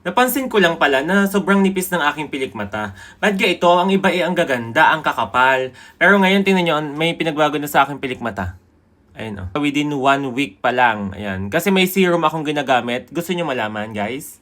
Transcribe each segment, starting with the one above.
Napansin ko lang pala na sobrang nipis ng aking pilikmata. Ba't ga ito? Ang iba ang gaganda, ang kakapal. Pero ngayon, tingnan nyo, may pinagbago na sa aking pilikmata. Ayun o. Within 1 week pa lang. Ayan. Kasi may serum akong ginagamit. Gusto nyo malaman, guys?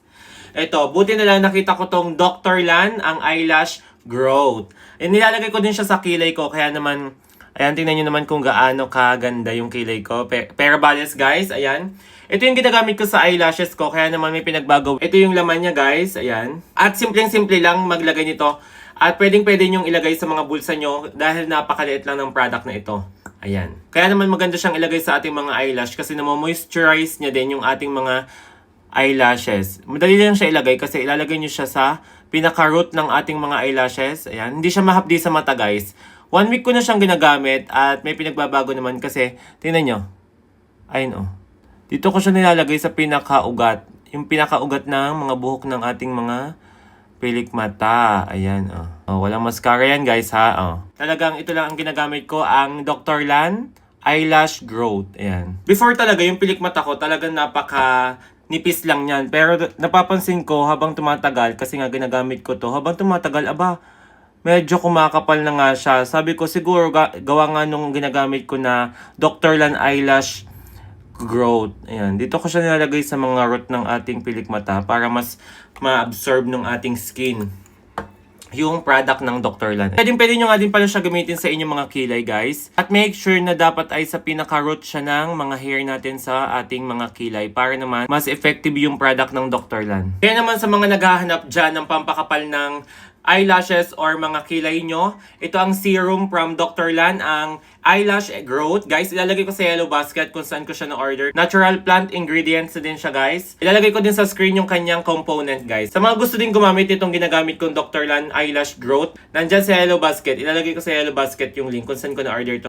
Ito, buti na lang nakita ko tong Dr. Lan, ang eyelash growth. E, nilalagay ko din siya sa kilay ko. Kaya naman, ayan, tingnan nyo naman kung gaano kaganda yung kilay ko. Pero bales, guys, ayan. Ito yung ginagamit ko sa eyelashes ko, kaya naman may pinagbago. Ito yung laman niya, guys. Ayan. At simpleng-simple lang maglagay nito. At pwedeng-pwede nyong ilagay sa mga bulsa nyo dahil napakaliit lang ng product na ito. Ayan. Kaya naman maganda siyang ilagay sa ating mga eyelash kasi namo-moisturize niya din yung ating mga eyelashes. Madali lang siya ilagay kasi ilalagay nyo siya sa pinaka-root ng ating mga eyelashes. Ayan. Hindi siya mahapdi sa mata, guys. 1 week ko na siyang ginagamit at may pinagbabago naman kasi, tingnan nyo. Ayun o. Dito ko siya nilalagay sa pinakaugat. Yung pinakaugat ng mga buhok ng ating mga pilikmata. Ayan, oh. Oh, walang mascara yan, guys, ha? Oh. Talagang ito lang ang ginagamit ko, ang Dr. Lan Eyelash Growth. Ayan. Before talaga, yung pilikmata ko, talagang nipis lang yan. Pero napapansin ko, habang tumatagal, kasi nga ginagamit ko to, habang tumatagal, aba, medyo kumakapal na nga siya. Sabi ko, siguro, gawa nga nung ginagamit ko na Dr. Lan Eyelash Growth. Ayan. Dito ko siya nilalagay sa mga root ng ating pilikmata para mas ma-absorb ng ating skin yung product ng Dr. Lan. Pwede nyo nga din pala siya gamitin sa inyong mga kilay, guys. At make sure na dapat ay sa pinaka-root siya ng mga hair natin sa ating mga kilay para naman mas effective yung product ng Dr. Lan. Kaya naman sa mga naghahanap dyan ng pampakapal ng eyelashes or mga kilay nyo, ito ang serum from Dr. Lan, ang eyelash growth. Guys, ilalagay ko sa yellow basket kung saan ko siya na-order. Natural plant ingredients na din siya, guys. Ilalagay ko din sa screen yung kanyang component, guys. Sa mga gusto din gumamit itong ginagamit kong Dr. Lan eyelash growth, nandyan sa yellow basket. Ilalagay ko sa yellow basket yung link kung saan ko na-order ito.